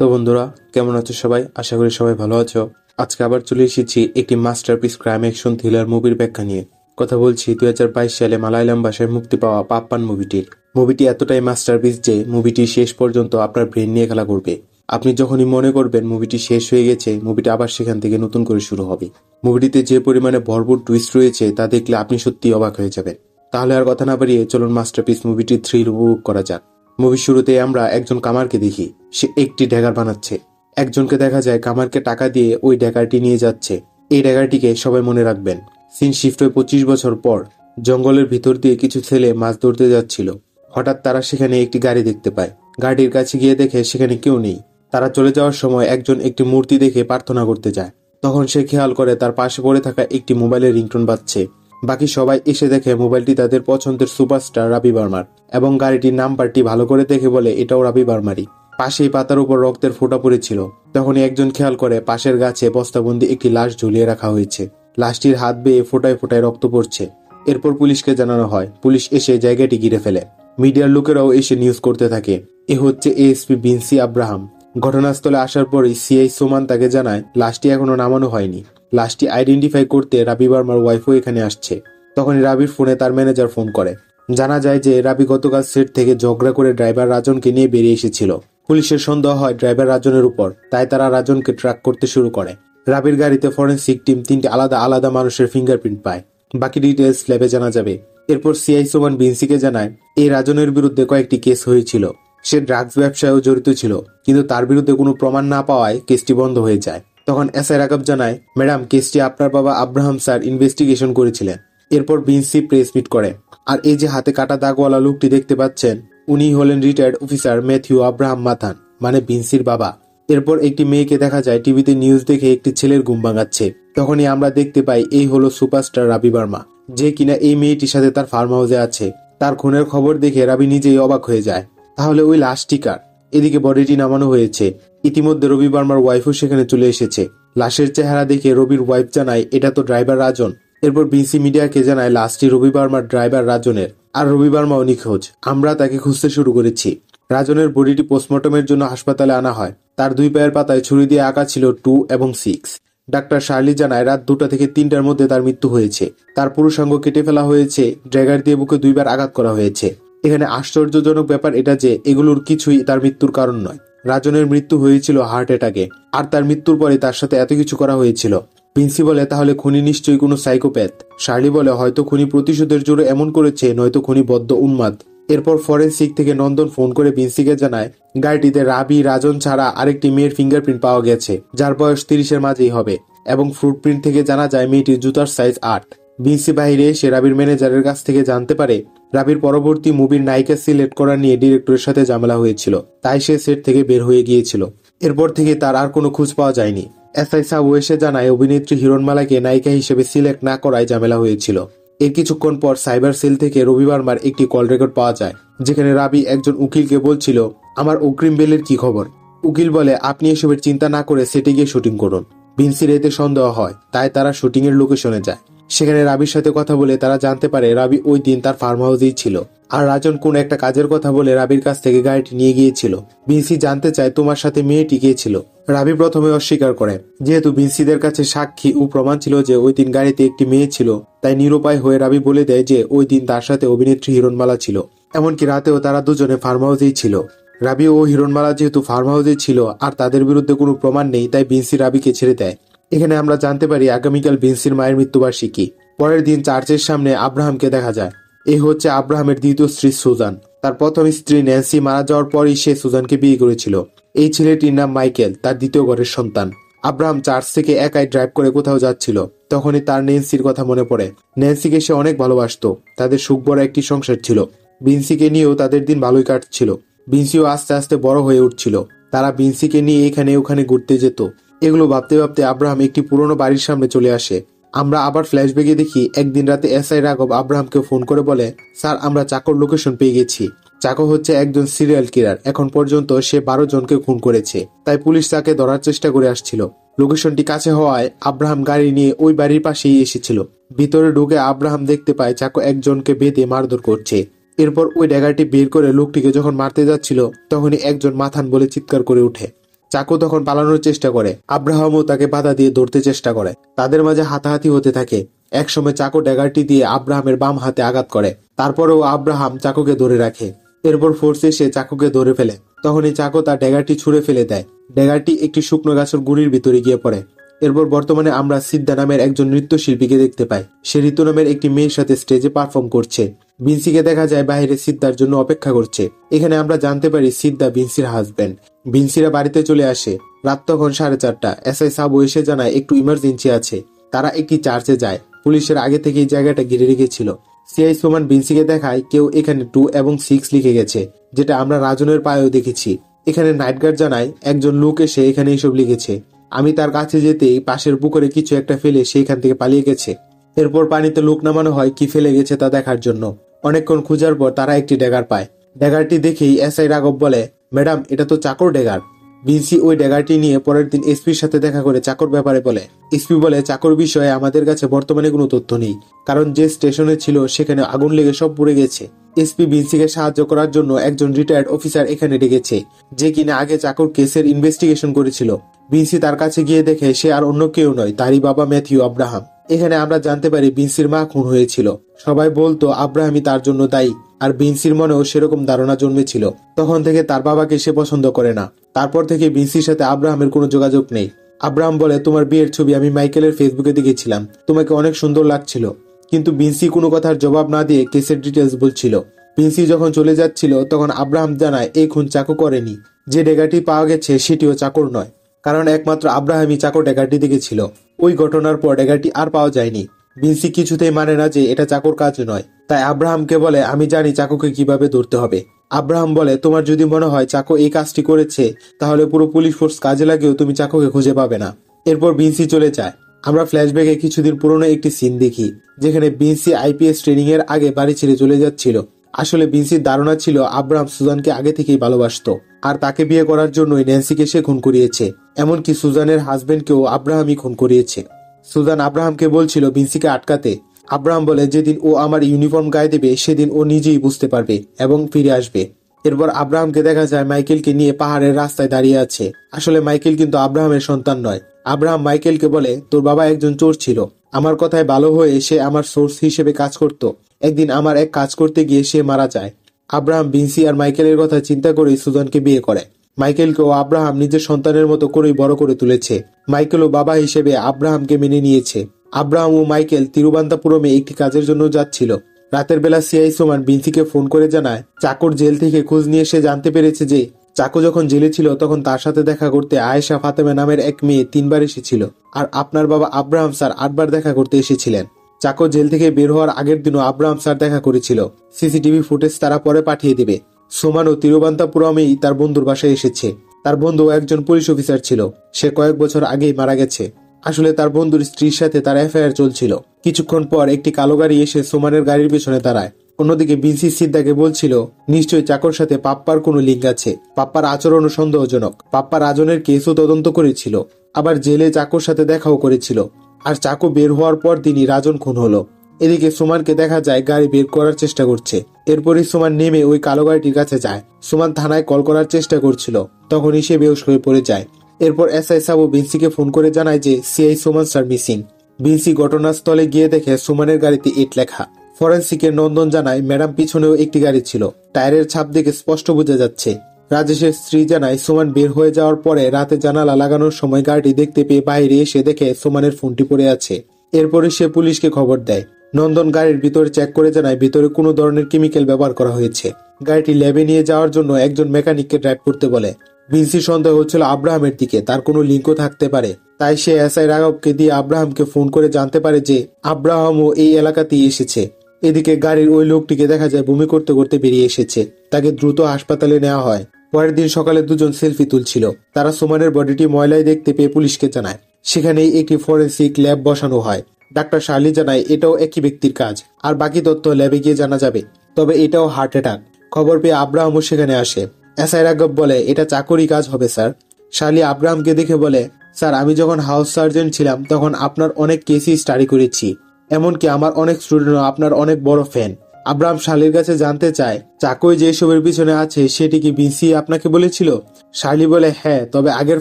তো বন্ধুরা, কেমন আছো সবাই? আশা করি সবাই ভালো আছো। আজকে আবার চলে এসেছি একটি মাস্টারপিস ক্রাইম অ্যাকশন থ্রিলার মুভির ব্যাখ্যা নিয়ে। কথা বলছি 2022 সালে মালায়ালাম ভাষায় মুক্তি পাওয়া পাপ্পান মুভিটির। মুভিটি এতটাই মাস্টারপিস যে মুভিটি শেষ পর্যন্ত আপনার ব্রেন নিয়ে খেলা করবে। আপনি যখনই মনে করবেন মুভিটি শেষ হয়ে গেছে, মুভিটি আবার সেখান থেকে নতুন করে শুরু হবে। মুভিটিতে যে পরিমাণে ভরপুর টুইস্ট রয়েছে তা দেখলে আপনি সত্যিই অবাক হয়ে যাবেন। তাহলে আর কথা না বাড়িয়ে চলুন মাস্টারপিস মুভিটির থ্রিল উপভোগ করা যাক। মুভির শুরুতে আমরা একজন কামারকে দেখি। সে একটি ড্যাগার বানাচ্ছে। একজনকে দেখা যায় কামারকে টাকা দিয়ে ওই ড্যাগারটি নিয়ে যাচ্ছে। এই ড্যাগারটিকে সবাই মনে রাখবেন। সিন শিফট হয়ে 25 বছর পর জঙ্গলের ভিতর দিয়ে কিছু ছেলে মাছ ধরতে যাচ্ছিল। হঠাৎ তারা সেখানে একটি গাড়ি দেখতে পায়। গাড়ির কাছে গিয়ে দেখে সেখানে কেউ নেই। তারা চলে যাওয়ার সময় একজন একটি মূর্তি দেখে প্রার্থনা করতে যায়। তখন সে খেয়াল করে তার পাশে পড়ে থাকা একটি মোবাইলের রিংটোন বাজছে। বাকি সবাই এসে দেখে মোবাইলটি তাদের পছন্দের সুপারস্টার রাবি বর্মার, এবং গাড়িটির নাম্বারটি ভালো করে দেখে বলে এটাও রাবি বর্মারই। পাশেই পাতার উপর রক্তের ফোঁটা পড়েছিল। তখনই একজন খেয়াল করে পাশের গাছে বস্তাবন্দি একটি লাশ ঝুলিয়ে রাখা হয়েছে। লাশটির হাত বেয়ে ফোঁটায় ফোঁটায় রক্ত পড়ছে। এরপর পুলিশকে জানানো হয়। পুলিশ এসে জায়গাটি ঘিরে ফেলে। মিডিয়ার লোকেরাও এসে নিউজ করতে থাকে। এ হচ্ছে এএসপি ভিন্সি আব্রাহাম। ঘটনাস্থলে আসার পরই সিআই সোমান তাকে জানায় লাশটি এখনো নামানো হয়নি। লাশটি আইডেন্টিফাই করতে রাবি বর্মার ওয়াইফও এখানে আসছে। তখনই রাবির ফোনে তার ম্যানেজার ফোন করে। জানা যায় যে রাবি গতকাল সেট থেকে ঝগড়া করে ড্রাইভার রাজনকে নিয়ে বেরিয়ে এসেছিল। পুলিশের সন্দেহ হয় ড্রাইভার রাজনের উপর, তাই তারা রাজনকে ট্র্যাক করতে শুরু করে। রাবির গাড়িতে ফরেনসিক টিম 3টি আলাদা আলাদা মানুষের ফিঙ্গারপ্রিন্ট পায়। বাকি ডিটেলস ল্যাবে জানা যাবে। এরপর সিআই সোমান ভিন্সিকে জানায় এই রাজনের বিরুদ্ধে কয়েকটি কেস হয়েছিল। সে ড্রাগস ব্যবসায়ও জড়িত ছিল, কিন্তু তার বিরুদ্ধে কোনো প্রমাণ না পাওয়ায় কেসটি বন্ধ হয়ে যায়। তখন এসআই রাঘব জানায়, ম্যাডাম, কেসটি আপনার বাবা আব্রাহাম স্যার ইনভেস্টিগেশন করেছিলেন। এরপর ভিন্সি প্রেস মিট করে। আর এই যে হাতে কাটা দাগওয়ালা লোকটি দেখতে পাচ্ছেন, উনি হলেন রিটায়ার্ড অফিসার ম্যাথিউ আব্রাহাম মাথান, মানে ভিন্সির বাবা। এরপর একটি মেয়েকে দেখা যায় টিভিতে নিউজ দেখে একটি ছেলের ঘুম ভাঙাচ্ছে। তখনই আমরা দেখতে পাই এই হলো সুপারস্টার রাবি বর্মা, যে কিনা এই মেয়েটির সাথে তার ফার্ম হাউসে আছে। তার খুনের খবর দেখে রাবি নিজেই অবাক হয়ে যায়। তাহলে ওই লাশটি কার? এদিকে বডিটি নামানো হয়েছে। ইতিমধ্যে রবি বর্মার ওয়াইফও সেখানে চলে এসেছে। লাশের চেহারা দেখে রবির ওয়াইফ জানায় এটা তো ড্রাইভার রাজন। এরপর ভিন্সি মিডিয়াকে জানায় লাশটি রবি বর্মার ড্রাইভার রাজনের, আর রবি বর্মাও নিখোঁজ। আমরা তাকে খুঁজতে শুরু করেছি। রাজনের বডিটি পোস্টমর্টমের জন্য হাসপাতালে আনা হয়। তার 2 পায়ের পাতায় ছুরি দিয়ে আঁকা ছিল 2 এবং 6। ডাক্তার শার্লি জানায় রাত 2টা থেকে 3টার মধ্যে তার মৃত্যু হয়েছে। তার পুরুষাঙ্গ কেটে ফেলা হয়েছে, ড্র্যাগার দিয়ে বুকে 2বার আঘাত করা হয়েছে। এখানে আশ্চর্যজনক ব্যাপার এটা যে এগুলোর কিছুই তার মৃত্যুর কারণ নয়। রাজনের মৃত্যু হয়েছিল হার্ট অ্যাটাকে, আর তার মৃত্যুর পরে তার সাথে এত কিছু করা হয়েছিল। ভিন্সি বলে তাহলে খুনি নিশ্চয়ই কোনো সাইকোপ্যাথ। শার্লি বলে হয়তো খুনি প্রতিশোধের জোরে এমন করেছে, নয়তো খুনি বদ্ধ উন্মাদ। এরপর ফরেনসিক থেকে নন্দন ফোন করে ভিন্সিকে জানায় গাড়িটিতে রাবি রাজন ছাড়া আরেকটি মেয়ের ফিঙ্গারপ্রিন্ট পাওয়া গেছে, যার বয়স 30-এর মাঝেই হবে, এবং ফুটপ্রিন্ট থেকে জানা যায় মেয়েটির জুতার সাইজ 8। ভিন্সি বাইরে এসে রাবির ম্যানেজারের কাছ থেকে জানতে পারে রাবির পরবর্তী মুভির নায়িকা সিলেক্ট করা নিয়ে ডিরেক্টরের সাথে ঝামেলা হয়েছিল, তাই সে সেট থেকে বের হয়ে গিয়েছিল। এরপর থেকে তার আর কোনো খোঁজ পাওয়া যায়নি। এসআই সাবু এসে জানায় অভিনেত্রী হিরণমালাকে নায়িকা হিসেবে সিলেক্ট না করায় ঝামেলা হয়েছিল। এর কিছুক্ষণ পর সাইবার সেল থেকে রবি বর্মার একটি কল রেকর্ড পাওয়া যায়, যেখানে রাবি একজন উকিলকে বলছিল আমার অগ্রিম বেলের কি খবর। উকিল বলে আপনি এসবের চিন্তা না করে সেটে গিয়ে শুটিং করুন। ভিন্সির এতে সন্দেহ হয়, তাই তারা শুটিং এর লোকেশনে যায়। সেখানে রাবির সাথে কথা বলে তারা জানতে পারে রাবি ওই দিন তার ফার্ম হাউসেই ছিল, আর রাজন কোন একটা কাজের কথা বলে রাবির কাছ থেকে গাড়িটি নিয়ে গিয়েছিল। ভিন্সি জানতে চায় তোমার সাথে মেয়েটি গিয়েছিল। রাবি প্রথমে অস্বীকার করে। যেহেতু ভিন্সিদের কাছে সাক্ষী ও প্রমাণ ছিল যে ওই দিন গাড়িতে একটি মেয়ে ছিল, তাই নিরুপায় হয়ে রাবি বলে দেয় যে ওই দিন তার সাথে অভিনেত্রী হিরণমালা ছিল। এমনকি রাতেও তারা দুজনে ফার্ম হাউসেই ছিল। রাবি ও হিরণমালা যেহেতু ফার্ম হাউসে ছিল আর তাদের বিরুদ্ধে কোনো প্রমাণ নেই, তাই ভিন্সি রাবিকে ছেড়ে দেয়। এখানে আমরা জানতে পারি আগামীকাল ভিন্সির মায়ের মৃত্যুবার্ষিকী। পরের দিন চার্চের সামনে আব্রাহামকে দেখা যায়। এই হচ্ছে আব্রাহামের দ্বিতীয় স্ত্রী সুজান। তার প্রথম স্ত্রী ন্যান্সি মারা যাওয়ার পরই সে সুজানকে বিয়ে করেছিল। এই ছেলেটির নাম মাইকেল, তার দ্বিতীয় ঘরের সন্তান। আব্রাহাম চার্চ থেকে একাই ড্রাইভ করে কোথাও যাচ্ছিল। তখনই তার ন্যান্সির কথা মনে পড়ে। ন্যান্সিকে সে অনেক ভালোবাসতো। তাদের সুখ ভরা একটি সংসার ছিল। ভিন্সিকে নিয়েও তাদের দিন ভালোই কাটছিল। ভিন্সিও আস্তে আস্তে বড় হয়ে উঠছিল। তারা ভিন্সিকে নিয়ে এখানে ওখানে ঘুরতে যেত। এগুলো ভাবতে ভাবতে আব্রাহাম একটি পুরনো বাড়ির সামনে চলে আসে। আমরা আবার ফ্ল্যাশব্যাকে দেখি একদিন রাতে এসআই রাঘব আব্রাহামকে ফোন করে বলে স্যার, আমরা চাকর লোকেশন পেয়ে গেছি। চাকো হচ্ছে একজন সিরিয়াল কিলার। এখন পর্যন্ত সে 12 জনকে খুন করেছে, তাই পুলিশ তাকে ধরার চেষ্টা করে আসছিল। লোকেশনটি কাছে হওয়ায় আব্রাহাম গাড়ি নিয়ে ওই বাড়ির পাশেই এসেছিল। ভিতরে ঢুকে আব্রাহাম দেখতে পায় চাকো একজনকে বেঁধে মারধর করছে। এরপর ওই ড্যাগারটি বের করে লোকটিকে যখন মারতে যাচ্ছিল, তখনই একজন মাথান বলে চিৎকার করে ওঠে। চাকু তখন পালানোর চেষ্টা করে, আব্রাহামও তাকে বাধা দিয়ে ধরতে চেষ্টা করে। তাদের মাঝে হাতাহাতি হতে থাকে। একসময় চাকু ড্যাগারটি দিয়ে আব্রাহামের বাম হাতে আঘাত করে। তারপরেও আব্রাহাম চাকুকে ধরে রাখে। এরপর ফোর্স এসে চাকুকে ধরে ফেলে। তখনই চাকু তার ড্যাগারটি ছুঁড়ে ফেলে দেয়। ড্যাগারটি একটি শুকনো গাছের গুড়ির ভিতরে গিয়ে পড়ে। এরপর বর্তমানে আমরা সিদ্ধা নামের একজন নৃত্যশিল্পীকে দেখতে পাই। সে ঋতু নামের একটি মেয়ের সাথে স্টেজে পারফর্ম করছে। ভিন্সিকে দেখা যায় বাইরে সিদ্ধার জন্য অপেক্ষা করছে। এখানে আমরা জানতে পারি সিদ্ধা ভিন্সির হাজবেন্ড। ভিন্সিরা বাড়িতে চলে আসে। রাত তখন 4:30। এসআই সাবু এসে জানায় একটু ইমার্জেন্সি আছে। তারা একটি চার্চে যায়। পুলিশের আগে থেকে এই জায়গাটা ঘিরে রেখেছিল। সিআই সোমান ভিন্সিকে দেখায় কেউ এখানে 2 এবং 6 লিখে গেছে, যেটা আমরা রাজনের পায়েও দেখেছি। এখানে নাইট গার্ড জানায় একজন লোক এসে এখানে এসব লিখেছে। আমি তার কাছে যেতেই পাশের পুকুরে কিছু একটা ফেলে সেইখান থেকে পালিয়ে গেছে। এরপর পানিতে লোক নামানো হয় কি ফেলে গেছে তা দেখার জন্য। অনেকক্ষণ খোঁজার পর তারা একটি ড্যাগার পায়। ড্যাগারটি দেখেই এসআই রাঘব বলে, ম্যাডাম এটা তো চাকর ড্যাগার। ভিন্সি ওই ড্যাগারটি নিয়ে পরের দিন এসপির সাথে দেখা করে চাকর ব্যাপারে বলে। এসপি বলে চাকর বিষয়ে আমাদের কাছে বর্তমানে কোনো তথ্য নেই, কারণ যে স্টেশনে ছিল সেখানে আগুন লেগে সব পুড়ে গেছে। এসপি ভিন্সিকে সাহায্য করার জন্য একজন রিটায়ার্ড অফিসার এখানে ডেকেছে, যে কিনা আগে চাকর কেসের ইনভেস্টিগেশন করেছিল। ভিন্সি তার কাছে গিয়ে দেখে সে আর অন্য কেউ নয়, তারই বাবা ম্যাথিউ আব্রাহাম। এখানে আমরা জানতে পারি ভিন্সির মা খুন হয়েছিল। সবাই বলতো আব্রাহামই তার জন্য দায়ী, আর ভিন্সির মনেও সেরকম ধারণা জন্মেছিল। তখন থেকে তার বাবাকে সে পছন্দ করে না। তারপর থেকে ভিন্সির সাথে আব্রাহামের কোনো যোগাযোগ নেই। আব্রাহাম বলে, তোমার বিয়ের ছবি আমি মাইকেলের ফেসবুকে দেখেছিলাম, তোমাকে অনেক সুন্দর লাগছিল। কিন্তু ভিন্সি কোনো কথার জবাব না দিয়ে কেসের ডিটেলস বলছিল। ভিন্সি যখন চলে যাচ্ছিল তখন আব্রাহাম জানায় এই খুন চাকু করেনি। যে ডেগাটি পাওয়া গেছে সেটিও চাকর নয়, কারণ একমাত্র আব্রাহামই চাকর ডেগারটি দেখেছিল। ওই ঘটনার পর ডেগারটি আর পাওয়া যায়নি। ভিন্সি কিছুতেই মানে না যে এটা চাকর কাজ নয়। তাই আব্রাহামকে বলে, আমি জানি চাকুকে কিভাবে ধরতে হবে। আব্রাহাম বলে, তোমার যদি মনে হয় চাকু এই কাজটি করেছে, তাহলে পুরো পুলিশ ফোর্স কাজে লাগেও তুমি চাকুকে খুঁজে পাবে না। এরপর ভিন্সি চলে যায়। আমরা ফ্ল্যাশব্যাকে কিছুদিন পুরনো একটি সিন দেখি, যেখানে ভিন্সি আইপিএস ট্রেনিং এর আগে বাড়ি ছেড়ে চলে যাচ্ছিল। আসলে ভিন্সির ধারণা ছিল আব্রাহাম সুজানকে আগে থেকেই ভালোবাসতো, আর তাকে বিয়ে করার জন্যই ন্যান্সিকে সে খুন করিয়েছে। এমনকি সুজানের হাজবেন্ডকেও আব্রাহামই খুন করিয়েছে। সুজান আব্রাহামকে বলছিল ভিন্সিকে আটকাতে। আব্রাহাম বলে, যেদিন ও আমার ইউনিফর্ম গায়ে দেবে সেদিন ও নিজেই বুঝতে পারবে এবং ফিরে আসবে। এরপর আব্রাহামকে দেখা যায় মাইকেলকে নিয়ে পাহাড়ের রাস্তায় দাঁড়িয়ে আছে। আসলে মাইকেল কিন্তু আব্রাহামের সন্তান নয়। আব্রাহাম মাইকেলকে বলে, তোর বাবা একজন চোর ছিল, আমার কথায় ভালো হয়ে সে আমার সোর্স হিসেবে কাজ করত। একদিন আমার এক কাজ করতে গিয়ে সে মারা যায়। আব্রাহাম ভিন্সি আর মাইকেলের কথা চিন্তা করেই সুজানকে বিয়ে করে। মাইকেলকেও আব্রাহাম নিজের সন্তানের মতো করেই বড় করে তুলেছে। মাইকেলও বাবা হিসেবে আব্রাহামকে মেনে নিয়েছে। আব্রাহাম ও মাইকেল তিরুবান্তাপুরমে একটি কাজের জন্য যাচ্ছিল। রাতের বেলা সিআই সোমান ভিন্সিকে ফোন করে জানায় চাকুর জেল থেকে খোঁজ নিয়ে সে জানতে পেরেছে যে চাকু যখন জেলে ছিল তখন তার সাথে দেখা করতে আয়েশা ফাতেমা নামের এক মেয়ে 3 বার এসেছিল, আর আপনার বাবা আব্রাহাম স্যার 8 বার দেখা করতে এসেছিলেন। চাকু জেল থেকে বের হওয়ার আগের দিনও আব্রাহাম স্যার দেখা করেছিল। সিসিটিভি ফুটেজ তারা পরে পাঠিয়ে দেবে। সোমানও তিরুবান্তাপুরমেই তার বন্ধুর বাসায় এসেছে। তার বন্ধু একজন পুলিশ অফিসার ছিল, সে কয়েক বছর আগেই মারা গেছে। আসলে তার বন্ধুর স্ত্রীর সাথে তার অ্যাফেয়ার চলছিল। কিছুক্ষণ পর একটি কালো গাড়ি এসে সোমানের গাড়ির পেছনে দাঁড়ায়। অন্যদিকে ভিন্সি সিদ্ধাকে বলছিল নিশ্চয়ই চাকর সাথে পাপ্পার কোনো লিঙ্ক আছে। পাপ্পার আচরণও সন্দেহজনক। পাপ্পা রাজনের কেসও তদন্ত করেছিল, আবার জেলে চাকর সাথে দেখাও করেছিল। আর চাকু বের হওয়ার পর দিনই রাজন খুন হলো। এদিকে সুমানকে দেখা যায় গাড়ি বের করার চেষ্টা করছে। এরপরই সুমান নেমে ওই কালো গাড়িটির কাছে যায়। সুমান থানায় কল করার চেষ্টা করছিল, তখনই সে বেহুশ হয়ে পড়ে যায়। এরপর এসআই সাবু ভিন্সিকে ফোন করে জানায় যে সিআই সুমান স্যার মিসিং। ভিন্সি ঘটনাস্থলে গিয়ে দেখে সুমানের গাড়িতে ইট লেখা। ফরেন্সিকের নন্দন জানায় ম্যাডাম পিছনেও একটি গাড়ি ছিল, টায়ারের ছাপ দেখে স্পষ্ট বোঝা যাচ্ছে। রাজেশের স্ত্রী জানায় সুমান বের হয়ে যাওয়ার পরে রাতে জানালা লাগানোর সময় গাড়িটি দেখতে পেয়ে বাইরে এসে দেখে সুমানের ফোনটি পড়ে আছে। এরপরে সে পুলিশকে খবর দেয়। নন্দন গাড়ির ভিতরে চেক করে জানায় ভিতরে কোনো ধরনের কেমিক্যাল ব্যবহার করা হয়েছে। গাড়িটি ল্যাবে নিয়ে যাওয়ার জন্য একজন মেকানিককে ড্রাইভ করতে বলে। ভিন্সির সন্দেহ হচ্ছিল আব্রাহামের দিকে, তার কোনো লিঙ্কও থাকতে পারে। তাই সে এসআই রাঘবকে দিয়ে আব্রাহামকে ফোন করে জানতে পারে যে আব্রাহামও এই এলাকাতেই এসেছে। এদিকে গাড়ির ওই লোকটিকে দেখা যায় বমি করতে করতে বেরিয়ে এসেছে। তাকে দ্রুত হাসপাতালে নেওয়া হয়। পরের দিন সকালে দুজন সেলফি তুলছিল। তারা সুমানের বডিটি ময়লায় দেখতে পেয়ে পুলিশকে জানায়। সেখানেই একটি ফরেন্সিক ল্যাব বসানো হয়। ডাক্তার শার্লি জানায় এটাও একই ব্যক্তির কাজ, আর বাকি তথ্য ল্যাবে গিয়ে জানা যাবে। তবে এটাও হার্ট অ্যাটাক। খবর পেয়ে আব্রাহামও সেখানে আসে। এসআই রাঘব বলে এটা চাকরি কাজ হবে স্যার। শার্লি আব্রাহামকে দেখে বলে, স্যার আমি যখন হাউস সার্জেন্ট ছিলাম তখন আপনার অনেক কেসই স্টাডি করেছি, এমনকি আমার অনেক স্টুডেন্টও আপনার অনেক বড় ফ্যান। আব্রাহাম শার্লির কাছে জানতে চায়, চাকই যে এসবের পিছনে আছে সেটি কি বিনসি আপনাকে বলেছিল? শার্লি বলে, হ্যাঁ, তবে আগের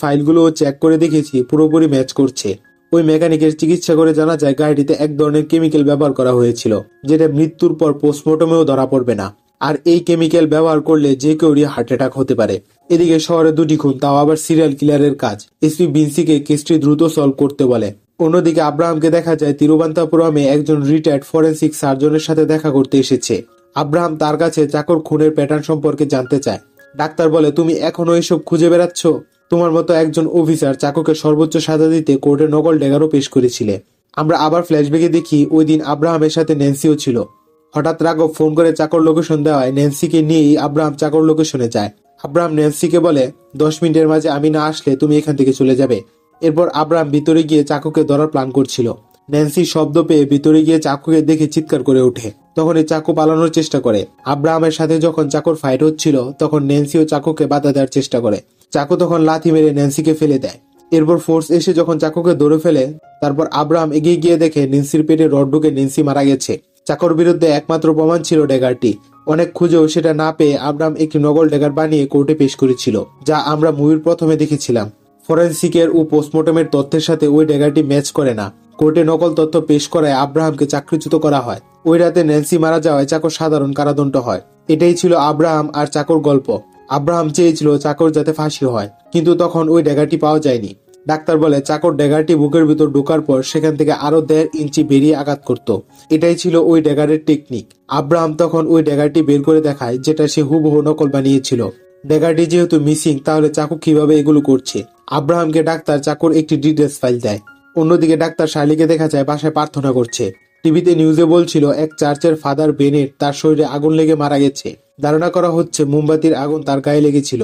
ফাইলগুলোও চেক করে দেখেছি, পুরোপুরি ম্যাচ করছে। ওই মেকানিকের চিকিৎসা করে জানা যায় গাড়িতে এক ধরনের কেমিক্যাল ব্যবহার করা হয়েছিল, যেটা মৃত্যুর পর পোস্টমর্টমেও ধরা পড়বে না। আর এই কেমিক্যাল ব্যবহার করলে যে কেউরই হার্ট অ্যাটাক হতে পারে। এদিকে শহরে 2টি খুন, তাও আবার সিরিয়াল কিলারের কাজ। এসপি বিনসিকে কেসটি দ্রুত সলভ করতে বলে। অন্যদিকে আব্রাহামকে দেখা যায় তিরুবনন্তপুরমে একজন রিটায়ার্ড ফরেন্সিক সার্জনের সাথে দেখা করতে এসেছে। আব্রাহাম তার কাছে চাকর খুনের প্যাটার্ন সম্পর্কে জানতে চায়। ডাক্তার বলে, তুমি এখনো এসব খুঁজে বেড়াচ্ছ? তোমার মতো একজন অফিসার চাকরকে সর্বোচ্চ সাজা দিতে কোর্টে নকল ড্যাগারও পেশ করেছিলে। আমরা আবার ফ্ল্যাশব্যাকে দেখি ওই দিন আব্রাহামের সাথে ন্যান্সিও ছিল। হঠাৎ রাঘব ফোন করে চাকর লোকেশন দেওয়ায় ন্যান্সিকে নিয়েই আব্রাহাম চাকর লোকেশনে যায়। আব্রাহাম ন্যান্সিকে বলে, 10 মিনিটের মাঝে আমি না আসলে তুমি এখান থেকে চলে যাবে। এরপর আব্রাহাম ভিতরে গিয়ে চাকুকে ধরার প্ল্যান করছিল। ন্যান্সি শব্দ পেয়ে ভিতরে গিয়ে চাকুকে দেখে চিৎকার করে ওঠে। তখন এই চাকু পালানোর চেষ্টা করে। আব্রাহামের সাথে যখন চাকুর ফাইট হচ্ছিল তখন ন্যান্সিও চাকুকে বাধা দেওয়ার চেষ্টা করে। চাকু তখন লাথি মেরে ন্যান্সিকে ফেলে দেয়। এরপর ফোর্স এসে যখন চাকুকে ধরে ফেলে, তারপর আব্রাহাম এগিয়ে গিয়ে দেখে ন্যান্সির পেটে রড ঢুকে ন্যান্সি মারা গেছে। চাকর বিরুদ্ধে একমাত্র প্রমাণ ছিল ড্যাগারটি। অনেক খুঁজেও সেটা না পেয়ে আব্রাহাম একটি নকল ড্যাগার বানিয়ে কোর্টে পেশ করেছিল, যা আমরা মুভির প্রথমে দেখেছিলাম। ফরেন্সিকের ও পোস্টমর্টমের তথ্যের সাথে ওই ড্যাগারটি ম্যাচ করে না। কোর্টে নকল তথ্য পেশ করায় আব্রাহামকে চাকরিচ্যুত করা হয়। ওই রাতে ন্যান্সি মারা যাওয়ায় চাকর সাধারণ কারাদণ্ড হয়। এটাই ছিল আব্রাহাম আর চাকর গল্প। আব্রাহাম চেয়েছিল চাকর যাতে ফাঁসি হয়, কিন্তু তখন ওই ড্যাগারটি পাওয়া যায়নি। ডাক্তার বলে, চাকর ড্যাগারটি বুকের ভিতর ঢোকার পর সেখান থেকে আরো 1.5 ইঞ্চি বেরিয়ে আঘাত করত। এটাই ছিল ওই ড্যাগারের টেকনিক। আব্রাহাম তখন ওই ড্যাগারটি বের করে দেখায়, যেটা সে হুবহু নকল বানিয়েছিল। ড্যাগারটি যেহেতু মিসিং, তাহলে চাকু কিভাবে এগুলো করছে? আব্রাহামকে ডাক্তার চাকর একটি ডিটেলস ফাইল দেয়। অন্যদিকে ডাক্তার শার্লিকে দেখা যায় বাসায় প্রার্থনা করছে। টিভিতে নিউজে বলছিল এক চার্চের ফাদার বেনেট তার শরীরে আগুন লেগে মারা গেছে। ধারণা করা হচ্ছে মোমবাতির আগুন তার গায়ে লেগেছিল।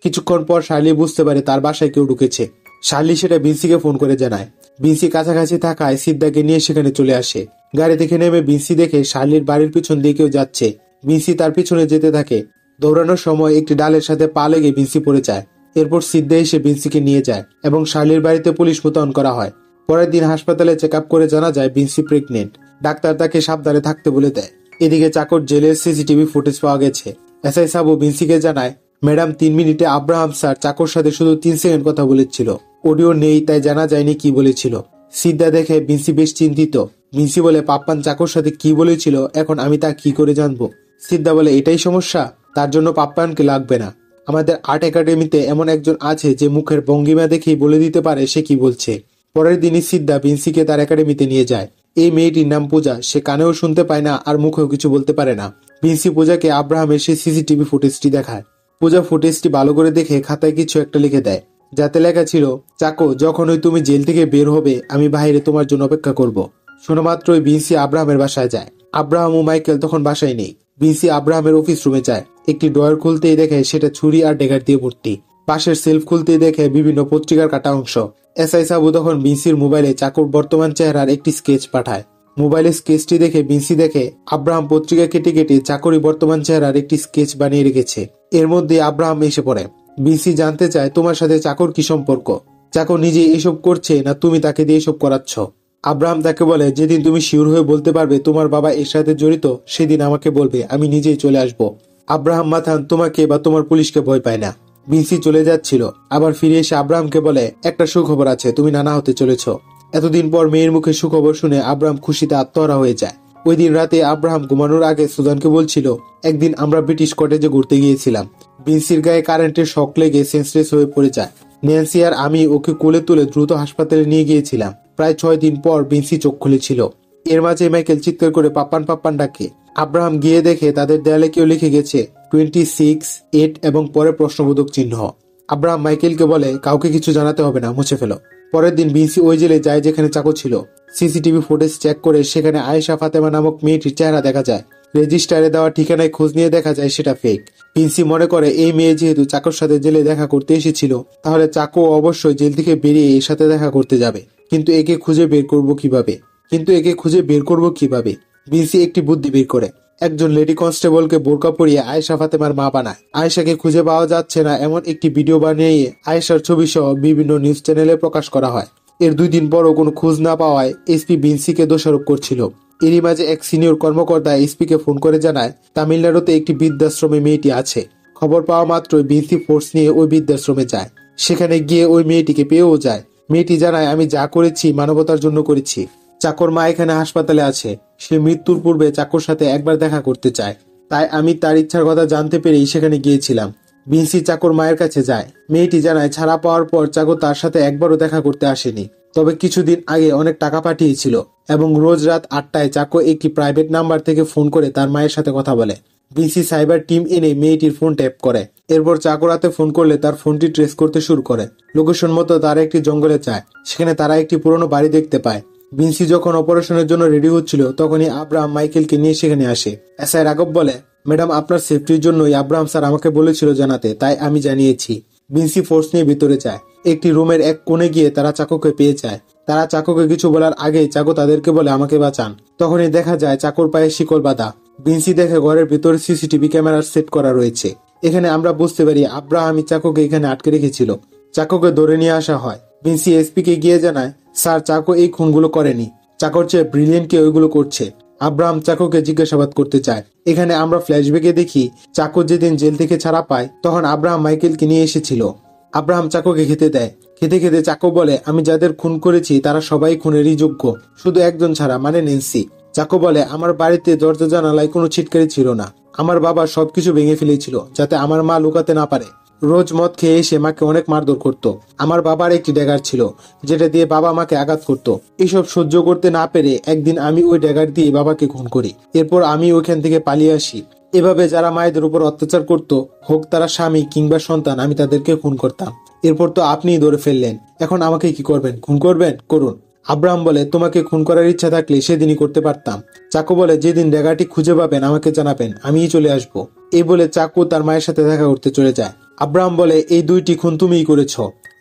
কিছুক্ষণ পর শার্লি বুঝতে পারে তার বাসায় কেউ ঢুকেছে। শার্লি সেটা বিনসিকে ফোন করে জানায়। বিনসি কাছাকাছি থাকায় সিদ্ধাকে নিয়ে সেখানে চলে আসে। গাড়ি থেকে নেমে বিনসি দেখে শার্লির বাড়ির পিছন দিয়ে কেউ যাচ্ছে। বিনসি তার পিছনে যেতে থাকে। দৌড়ানোর সময় একটি ডালের সাথে পা লেগে বিনসি পড়ে যায়। এরপর সিদ্ধা এসে বিনসিকে নিয়ে যায় এবং শার্লির বাড়িতে পুলিশ মোতায়েন করা হয়। পরের দিন হাসপাতালে চেক আপ করে জানা যায় বিনসি প্রেগনেন্ট। ডাক্তার তাকে সাবধানে থাকতে বলে দেয়। এদিকে চাকর জেলের সিসিটিভি ফুটেজ পাওয়া গেছে। এসআই সাবু বিনসিকে জানায়, ম্যাডাম 3 মিনিটে আব্রাহাম স্যার চাকর সাথে শুধু 3 সেকেন্ড কথা বলেছিল। অডিও নেই, তাই জানা যায়নি কি বলেছিল। সিদ্ধা দেখে বিনসি বেশ চিন্তিত। বিনসি বলে, পাপ্পান চাকর সাথে কি বলেছিল এখন আমি তা কি করে জানবো? সিদ্ধা বলে, এটাই সমস্যা, তার জন্য পাপ্পানকে লাগবে না। আমাদের আর্ট একাডেমিতে এমন একজন আছে যে মুখের ভঙ্গিমা দেখেই বলে দিতে পারে সে কি বলছে। পরের দিনই সিদ্ধা বিনসিকে তার একাডেমিতে নিয়ে যায়। এই মেয়েটির নাম পূজা। সে কানেও শুনতে পায় না আর মুখেও কিছু বলতে পারে না। বিনসি পূজাকে আব্রাহামের সেই সিসিটিভি ফুটেজটি দেখায়। পূজা ফুটেজটি ভালো করে দেখে খাতায় কিছু একটা লিখে দেয়, যাতে লেখা ছিল, চাকো, যখনই তুমি জেল থেকে বের হবে আমি বাইরে তোমার জন্য অপেক্ষা করব। শোনা মাত্রই বিনসি আব্রাহামের বাসায় যায়। আব্রাহাম ও মাইকেল তখন বাসায় নেই। বিনসি আব্রাহামের অফিস রুমে যায়। একটি ড্রয়ার খুলতেই দেখে সেটা ছুরি আর ড্যাগার দিয়ে ভর্তি। পাশের সেলফ খুলতেই দেখে বিভিন্ন পত্রিকার কাটা অংশ। এসআই সাবু তখন বিনসির মোবাইলে চাকুর বর্তমান চেহারার একটি স্কেচ পাঠায়। মোবাইলের স্কেচটি দেখে বিনসি দেখে আব্রাহাম পত্রিকা কেটে কেটে চাকরি বর্তমান চেহারার একটি স্কেচ বানিয়ে রেখেছে। এর মধ্যে আব্রাহাম এসে পড়ে। বিনসি জানতে চায়, তোমার সাথে চাকর কি সম্পর্ক? চাকর নিজে এসব করছে না তুমি তাকে দিয়ে এসব করাচ্ছ? আব্রাহাম তাকে বলে, যেদিন তুমি শিওর হয়ে বলতে পারবে তোমার বাবা এর সাথে জড়িত সেদিন আমাকে বলবে, আমি নিজেই চলে আসব। আব্রাহাম মাথান তোমাকে বা তোমার পুলিশকে ভয় পায় না। বিনসি চলে যাচ্ছিল, আবার ফিরে এসে আব্রাহামকে বলে, একটা সুখবর আছে, তুমি নানা হতে চলেছ। এতদিন পর মেয়ের মুখে সুখবর শুনে আব্রাহাম খুশিতে আত্মহারা হয়ে যায়। ওই দিন রাতে আব্রাহাম ঘুমানোর আগে সুজানকে বলছিল, একদিন আমরা ব্রিটিশ কটেজে ঘুরতে গিয়েছিলাম। বিনসির গায়ে কারেন্টের শক লেগে সেন্সলেস হয়ে পড়ে যায়। ন্যান্সি আর আমি ওকে কোলে তুলে দ্রুত হাসপাতালে নিয়ে গিয়েছিলাম। প্রায় 6 দিন পর বিনসি চোখ খুলেছিল। এর মাঝে মাইকেল চিৎকার করে পাপ্পান পাপ্পান ডাকে। আব্রাহাম গিয়ে দেখে তাদের দেয়ালে কেউ লিখে গেছে 26, 8 এবং পরে প্রশ্নবোধক চিহ্ন। আব্রাহাম মাইকেলকে বলে, কাউকে কিছু জানাতে হবে না, মুছে ফেলো। পরের দিন বিনসি ওই জেলে যায় যেখানে চাকু ছিল। সিসিটিভি ফুটেজ চেক করে সেখানে আয়েশা ফাতেমা নামক মেয়েটির চেহারা দেখা যায়। রেজিস্টারে দেওয়া ঠিকানায় খোঁজ নিয়ে দেখা যায় সেটা ফেক। বিনসি মনে করে এই মেয়ে যেহেতু চাকুর সাথে জেলে দেখা করতে এসেছিল, তাহলে চাকু অবশ্যই জেল থেকে বেরিয়ে এর সাথে দেখা করতে যাবে। কিন্তু একে খুঁজে বের করব কিভাবে? বিনসি একটি বুদ্ধি বের করে। একজন লেডি কনস্টেবলকে বোরকা পরিয়ে আয়েশা ফাতেমার মা বানায়। আয়েশাকে খুঁজে পাওয়া যাচ্ছে না এমন একটি ভিডিও বানিয়ে আয়েশার ছবি সহ বিভিন্ন নিউজ চ্যানেলে প্রকাশ করা হয়। এর 2 দিন পরও কোনো খোঁজ না পাওয়ায় এসপি বিনসিকে দোষারোপ করছিল। এরই মাঝে এক সিনিয়র কর্মকর্তা এসপিকে ফোন করে জানায় তামিলনাড়ুতে একটি বৃদ্ধাশ্রমে মেয়েটি আছে। খবর পাওয়া মাত্রই বিসি ফোর্স নিয়ে ওই বৃদ্ধাশ্রমে যায়। সেখানে গিয়ে ওই মেয়েটিকে পেয়েও যায়। মেয়েটি জানায়, আমি যা করেছি মানবতার জন্য করেছি। চাকর মা এখানে হাসপাতালে আছে। সে মৃত্যুর পূর্বে চাকর সাথে একবার দেখা করতে চায়, তাই আমি তার ইচ্ছার কথা জানতে পেরেই সেখানে গিয়েছিলাম। বিনসি চাকর মায়ের কাছে যায়। মেয়েটি জানায় ছাড়া পাওয়ার পর চাকর তার সাথে একবারও দেখা করতে আসেনি, তবে কিছুদিন আগে অনেক টাকা পাঠিয়েছিল এবং রোজ রাত 8টায় চাকর একটি প্রাইভেট নাম্বার থেকে ফোন করে তার মায়ের সাথে কথা বলে। বিনসি সাইবার টিম এনে মেয়েটির ফোন ট্যাপ করে। এরপর চাকর রাতে ফোন করলে তার ফোনটি ট্রেস করতে শুরু করে। লোকেশন মতো তারা একটি জঙ্গলে যায়। সেখানে তারা একটি পুরনো বাড়ি দেখতে পায়। বিনসি যখন অপারেশনের জন্য রেডি হচ্ছিল তখনই আব্রাহাম মাইকেলকে নিয়ে সেখানে আসে। এসআই রাঘব বলে, ম্যাডাম আপনার সেফটির জন্যই আব্রাহাম স্যার আমাকে বলেছিল জানাতে, তাই আমি জানিয়েছি। বিনসি ফোর্স নিয়ে ভিতরে যায়। একটি রুমের এক কোণে গিয়ে তারা চাকরকে পেয়ে যায়। তারা চাকরকে কিছু বলার আগেই চাকর তাদেরকে বলে আমাকে বাঁচান। তখনই দেখা যায় চাকর পায়ে শিকল বাঁধা। বিনসি দেখে ঘরের ভিতরে সিসিটিভি ক্যামেরা সেট করা রয়েছে। এখানে আমরা বুঝতে পারি আব্রাহামই চাকরকে এখানে আটকে রেখেছিল। চাকরকে ধরে নিয়ে আসা হয়। বিনসি এসপিকে গিয়ে জানায়, স্যার চাকর এই খুনগুলো করেনি, চাকর চেয়ে ব্রিলিয়েন্ট কে ওইগুলো করছে। আব্রাহাম চাকরকে জিজ্ঞাসাবাদ করতে চায়। এখানে আমরা ফ্ল্যাশব্যাকে দেখি চাকর যেদিন জেল থেকে ছাড়া পায় তখন আব্রাহাম মাইকেলকে নিয়ে এসেছিল। আব্রাহাম চাকরকে খেতে দেয়। খেতে খেতে চাকর বলে, আমি যাদের খুন করেছি তারা সবাই খুনেরই যোগ্য, শুধু একজন ছাড়া, মানে নেন্সি। চাকর বলে, আমার বাড়িতে দরজা জানালায় কোনো ছিটকারি ছিল না। আমার বাবা সবকিছু ভেঙে ফেলেছিল যাতে আমার মা লুকাতে না পারে। রোজ মদ খেয়ে এসে মাকে অনেক মারধর করত। আমার বাবার একটি ড্যাগার ছিল যেটা দিয়ে বাবা মাকে আঘাত করত। এসব সহ্য করতে না পেরে একদিন আমি ওই ড্যাগার দিয়ে বাবাকে খুন করি। এরপর আমি ওইখান থেকে পালিয়ে আসি। এভাবে যারা মায়েদের উপর অত্যাচার করত, হোক তারা স্বামী কিংবা সন্তান, আমি তাদেরকে খুন করতাম। এরপর তো আপনিই ধরে ফেললেন, এখন আমাকে কি করবেন? খুন করবেন? করুন। আব্রাহাম বলে, তোমাকে খুন করার ইচ্ছা থাকলে সেদিনই করতে পারতাম। চাকু বলে, যেদিন ড্যাগারটি খুঁজে পাবেন আমাকে জানাবেন, আমিই চলে আসবো। এই বলে চাকু তার মায়ের সাথে দেখা করতে চলে যায়। আব্রাহাম বলে, এই 2টি খুন তুমিই করেছ।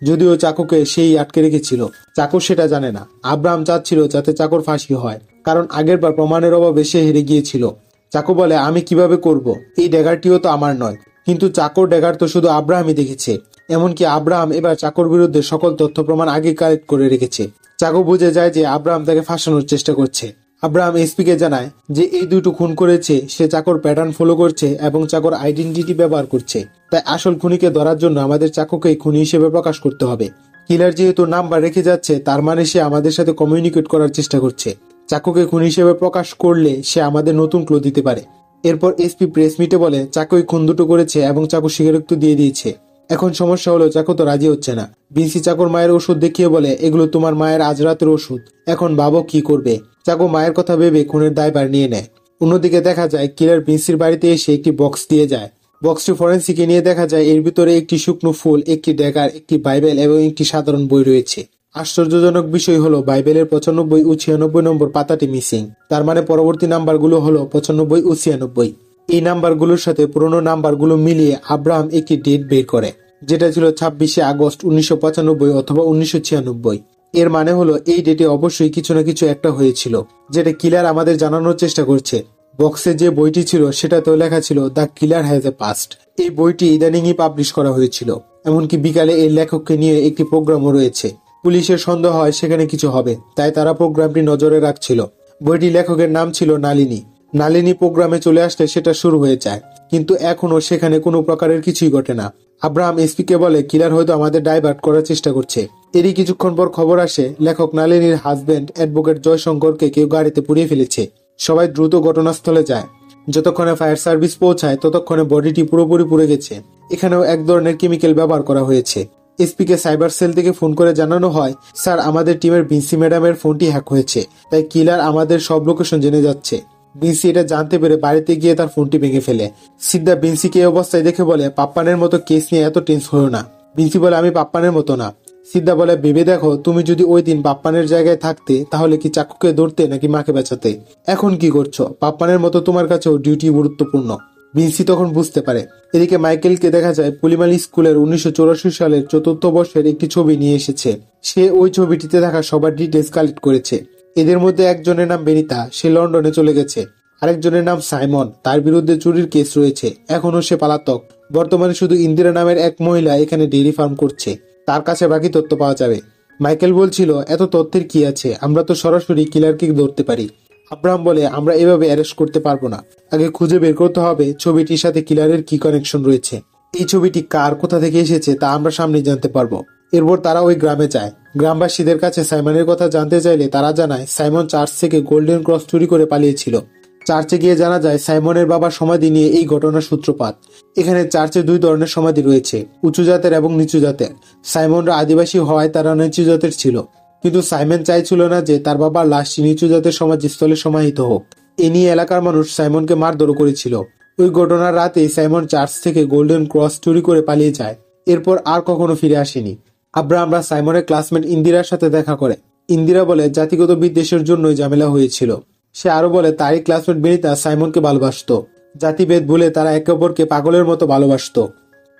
যদিও চাকুকে সেই আটকে রেখেছিল, চাকর সেটা জানে না। আব্রাহাম চাচ্ছিল যাতে চাকর ফাঁসি হয়, কারণ আগের বার প্রমাণের অভাবে সে হেরে গিয়েছিল। চাকু বলে, আমি কিভাবে করব? এই ড্যাগারটিও তো আমার নয়। কিন্তু চাকর ড্যাগার তো শুধু আব্রাহামই দেখেছে। এমনকি আব্রাহাম এবার চাকর বিরুদ্ধে সকল তথ্য প্রমাণ আগে কালেক্ট করে রেখেছে। চাকু বুঝে যায় যে আব্রাহাম তাকে ফাঁসানোর চেষ্টা করছে। আব্রাহাম এসপিকে জানায় যে এই 2টো খুন করেছে সে চাকর প্যাটার্ন ফলো করছে এবং চাকর আইডেন্টিটি ব্যবহার করছে। তাই আসল খুনিকে ধরার জন্য আমাদের চাকুকেই খুনি হিসেবে প্রকাশ করতে হবে। কিলার যেহেতু নাম্বার রেখে যাচ্ছে, তার মানে সে আমাদের সাথে কমিউনিকেট করার চেষ্টা করছে। চাকুকে খুনি হিসেবে প্রকাশ করলে সে আমাদের নতুন ক্লু দিতে পারে। এরপর এসপি প্রেস মিটে বলে, চাকুই খুন দুটো করেছে এবং চাকু স্বীকারোক্তি দিয়ে দিয়েছে। এখন সমস্যা হলো চাকু তো রাজি হচ্ছে না। বিনসি চাকুর মায়ের ওষুধ দেখিয়ে বলে, এগুলো তোমার মায়ের আজ রাতের ওষুধ, এখন ভাবো কি করবে। চাকু মায়ের কথা ভেবে খুনের দায়ভার নিয়ে নেয়। অন্যদিকে দেখা যায় কিলার বিনসির বাড়িতে এসে একটি বক্স দিয়ে যায়। বক্সটি ফরেন্সিকে নিয়ে দেখা যায় এর ভিতরে একটি শুকনো ফুল, একটি ড্যাগার, একটি বাইবেল এবং একটি সাধারণ বই রয়েছে। আশ্চর্যজনক বিষয় হলো বাইবেলের 95 ও 96 নম্বর পাতাটি মিসিং। তার মানে পরবর্তী নাম্বারগুলো হলো 95 ও 96। এই নাম্বারগুলোর সাথে পুরনো নাম্বারগুলো মিলিয়ে আব্রাহাম একটি ডেট বের করে, যেটা ছিল 26শে আগস্ট 1995 অথবা 1996। এর মানে হলো এই ডেটে অবশ্যই কিছু না কিছু একটা হয়েছিল, যেটা কিলার আমাদের জানানোর চেষ্টা করছে। বক্সে যে বইটি ছিল সেটাতেও লেখা ছিল the killer has a past. এই বইটি ইদানিংই পাবলিশ করা হয়েছিল। এমনকি বিকালে এই লেখককে নিয়ে একটি প্রোগ্রামও রয়েছে। পুলিশের সন্দেহ হয় সেখানে কিছু হবে, তাই তারা প্রোগ্রামটি নজরে রাখছিল। বইটি লেখকের নাম ছিল নালিনী। নালিনী প্রোগ্রামে চলে আসলে সেটা শুরু হয়ে যায়, কিন্তু এখনো সেখানে কোনো প্রকারের কিছুই ঘটে না। আব্রাহাম এসপিকে বলে, কিলার হয়তো আমাদের ডাইভার্ট করার চেষ্টা করছে। এরই কিছুক্ষণ পর খবর আসে লেখক নালিনীর হাজবেন্ড অ্যাডভোকেট জয়শঙ্করকে কেউ গাড়িতে পুড়িয়ে ফেলেছে। সবাই দ্রুত ঘটনাস্থলে যায়। যতক্ষণে ফায়ার সার্ভিস পৌঁছায় ততক্ষণে বডিটি পুরোপুরি পুড়ে গেছে। এখানেও এক ধরনের কেমিক্যাল ব্যবহার করা হয়েছে। এসপিকে সাইবার সেল থেকে ফোন করে জানানো হয়, স্যার আমাদের টিমের বিনসি ম্যাডামের ফোনটি হ্যাক হয়েছে, তাই কিলার আমাদের সব লোকেশন জেনে যাচ্ছে। বিনসি এটা জানতে পেরে বাড়িতে গিয়ে তার ফোনটি ভেঙে ফেলে। সিদ্ধা বিনসিকে এই অবস্থায় দেখে বলে, পাপ্পানের মতো কেস নিয়ে এত টেন্স হলো না। বিনসি বলে, আমি পাপ্পানের মতো না। সিদ্ধা বলে, ভেবে দেখো তুমি যদি ওই দিন পাপ্পানের জায়গায় থাকতে তাহলে কি চাকুকে ধরতে নাকি মাকে বাঁচাতে? এখন কি করছো? পাপ্পানের মতো তোমার কাছেও ডিউটি গুরুত্বপূর্ণ। বিনসি তখন বুঝতে পারে। এদিকে মাইকেলকে দেখা যায় পুলিমালি স্কুলের 1984 সালের 4র্থ বর্ষের একটি ছবি নিয়ে এসেছে। সে ওই ছবিটিতে থাকা সবার ডিটেলস কালেক্ট করেছে। এদের মধ্যে একজনের নাম বেনিতা, সে লন্ডনে চলে গেছে। আরেকজনের নাম সাইমন, তার বিরুদ্ধে চুরির কেস রয়েছে, এখনো সে পলাতক। বর্তমানে শুধু ইন্দিরা নামের এক মহিলা এখানে ডেইরি ফার্ম করছে, তার কাছে বাকি তথ্য পাওয়া যাবে। মাইকেল বলছিল, এত তথ্যের কি আছে, আমরা তো সরাসরি কিলারকে ধরতে পারি। আব্রাহাম বলে, আমরা এভাবে অ্যারেস্ট করতে পারবো না, আগে খুঁজে বের করতে হবে ছবিটির সাথে কিলারের কি কানেকশন রয়েছে। এই ছবিটি কার, কোথা থেকে এসেছে তা আমরা সামনেই জানতে পারবো। এরপর তারা ওই গ্রামে যায়। গ্রামবাসীদের কাছে সাইমনের কথা জানতে চাইলে তারা জানায় সাইমন চার্চ থেকে গোল্ডেন ক্রস চুরি করে পালিয়েছিল। চার্চে গিয়ে জানা যায় সাইমনের বাবার সমাধি নিয়ে এই ঘটনার সূত্রপাত। এখানে চার্চে দুই ধরনের সমাধি রয়েছে, উঁচু জাতের এবং নিচু জাতের। সাইমনরা আদিবাসী হওয়ায় তারা নিচু জাতের ছিল, কিন্তু সাইমন চাইছিল না যে তার বাবার লাশটি নিচু জাতের সমাধিস্থলে সমাহিত হোক। এ নিয়ে এলাকার মানুষ সাইমনকে মারধরও করেছিল। ওই ঘটনার রাতেই সাইমন চার্চ থেকে গোল্ডেন ক্রস চুরি করে পালিয়ে যায়। এরপর আর কখনো ফিরে আসেনি। আব্রাহামরা সাইমনের ক্লাসমেট ইন্দিরার সাথে দেখা করে। ইন্দিরা বলে জাতিগত বিদ্বেষের জন্যই ঝামেলা হয়েছিল। সে আরো বলে তারই ক্লাসমেট বিনিতা সাইমনকে ভালোবাসত। জাতিভেদ ভুলে তারা একে অপরকে পাগলের মতো ভালোবাসত।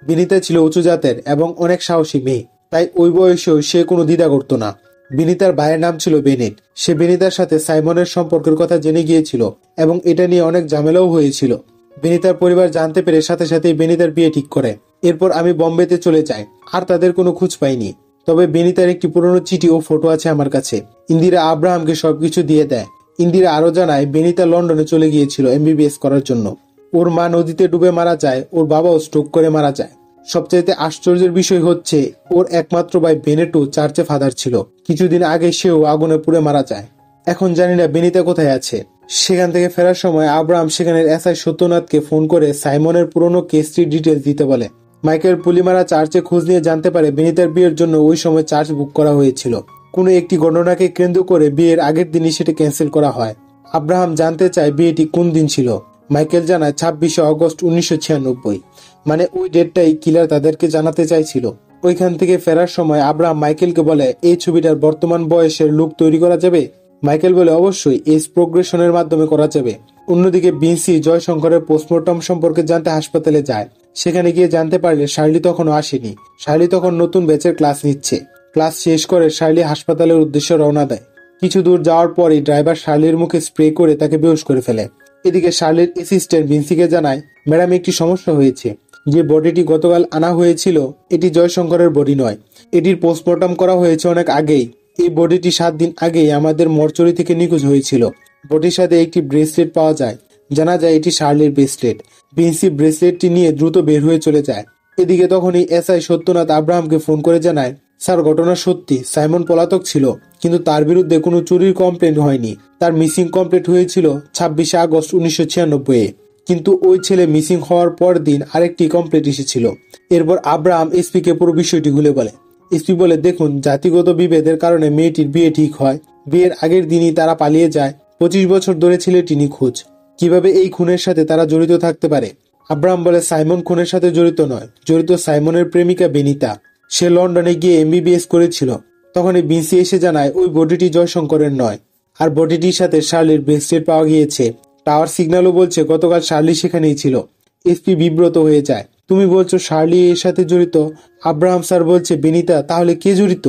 বিনিতা ছিল উঁচু জাতের এবং অনেক সাহসী মেয়ে, তাই ওই বয়সেও সে কোনো দ্বিধা করত না। বিনিতার ভাইয়ের নাম ছিল বেনেট। সে বিনিতার সাথে সাইমনের সম্পর্কের কথা জেনে গিয়েছিল এবং এটা নিয়ে অনেক ঝামেলাও হয়েছিল। বেনিতার পরিবার জানতে পেরে সাথে সাথেই বেনিতার বিয়ে ঠিক করে। এরপর আমি বোম্বেতে চলে যাই, আর তাদের কোনো খোঁজ পাইনি। তবে বেনিতার একটি পুরনো চিঠি ও ফটো আছে আমার কাছে। ইন্দিরা আব্রাহামকে সবকিছু দিয়ে দেয়। ইন্দিরা আরো জানায় বেনিতা লন্ডনে চলে গিয়েছিল এমবিবিএস করার জন্য। ওর মা নদীতে ডুবে মারা যায়, ওর বাবাও স্ট্রোক করে মারা যায়। সবচাইতে আশ্চর্যের বিষয় হচ্ছে ওর একমাত্র ভাই বেনেটও চার্চে ফাদার ছিল। কিছুদিন আগে সেও আগুনে পুড়ে মারা যায়। এখন জানি না বেনিতা কোথায় আছে। সেখান থেকে ফেরার সময় আব্রাহাম সেখানের এসআই সত্যনাথকে ফোন করে সাইমনের পুরনো কেসটির ডিটেলস দিতে বলে। মাইকেল পুলিমারা চার্চে খোঁজ নিয়ে জানতে পারে বেনিতার বিয়ের জন্য ওই সময় চার্চ বুক করা হয়েছিল। কোনো একটি ঘটনাকে কেন্দ্র করে বিয়ের আগের দিনই সেটা ক্যান্সেল করা হয়। আব্রাহাম জানতে চায় বিয়েটি কোন দিন ছিল। মাইকেল জানায় 26শে অগস্ট 1996, মানে ওই ডেটটাই কিলার তাদেরকে জানাতে চাইছিল। ওইখান থেকে ফেরার সময় আব্রাহাম মাইকেলকে বলে এই ছবিটার বর্তমান বয়সের লুক তৈরি করা যাবে। মাইকেল বলে অবশ্যই, এজ প্রোগ্রেশনের মাধ্যমে করা যাবে। অন্যদিকে বিনসি জয়শঙ্করের পোস্টমর্টম সম্পর্কে জানতে হাসপাতালে যায়। সেখানে গিয়ে জানতে পারলে শার্লি তখনও আসেনি। শার্লি তখন নতুন ব্যাচের ক্লাস নিচ্ছে। ক্লাস শেষ করে শার্লি হাসপাতালের উদ্দেশ্যে রওনা দেয়। কিছু দূর যাওয়ার পরই ড্রাইভার শার্লির মুখে স্প্রে করে তাকে বেহুশ করে ফেলে। এদিকে শার্লির অ্যাসিস্ট্যান্ট বিনসিকে জানায় ম্যাডাম একটি সমস্যা হয়েছে। যে বডিটি গতকাল আনা হয়েছিল এটি জয়শঙ্করের বডি নয়। এটির পোস্টমর্টম করা হয়েছে অনেক আগেই। এই বডিটি 7 দিন আগেই আমাদের মর্চরি থেকে নিখোঁজ হয়েছিল। বডির সাথে একটি ব্রেসলেট পাওয়া যায়। জানা যায় এটি শার্লির ব্রেসলেট। বিনসি ব্রেসলেটটি নিয়ে দ্রুত বের হয়ে চলে যায়। এদিকে তখনই এসআই সত্যনাথ আব্রাহামকে ফোন করে জানায় স্যার ঘটনা সত্যি, সাইমন পলাতক ছিল, কিন্তু তার বিরুদ্ধে কোনো চুরির কমপ্লেন হয়নি। তার মিসিং কমপ্লিট হয়েছিল 26শে আগস্ট 1996-এ, কিন্তু ওই ছেলে মিসিং হওয়ার পর দিন আরেকটি কমপ্লেট এসেছিল। এরপর আব্রাহাম এসপিকে পুরো বিষয়টি খুলে বলে। এসপি বলে দেখুন, জাতিগত বিভেদের কারণে মেয়েটির বিয়ে ঠিক হয়। বিয়ের আগের দিনই তারা পালিয়ে যায়। 25 বছর ধরে ছেলেটি নিখোঁজ। কিভাবে এই খুনের সাথে তারা জড়িত থাকতে পারে? আব্রাহাম বলে সাইমন খুনের সাথে জড়িত নয়, জড়িত সাইমনের প্রেমিকা বেনিতা। সে লন্ডনে গিয়ে এমবিবিএস করেছিল। তখনই বিনসি এসে জানায় ওই বডিটি জয়শঙ্করের নয়, আর বডিটির সাথে শার্লির ব্রেসলেট পাওয়া গিয়েছে। টাওয়ার সিগন্যালও বলছে গতকাল শার্লি সেখানেই ছিল। এসপি বিব্রত হয়ে যায়। তুমি বলছো শার্লি এর সাথে জড়িত? আব্রাহাম স্যার বলছে বেনিতা। তাহলে কে জড়িত?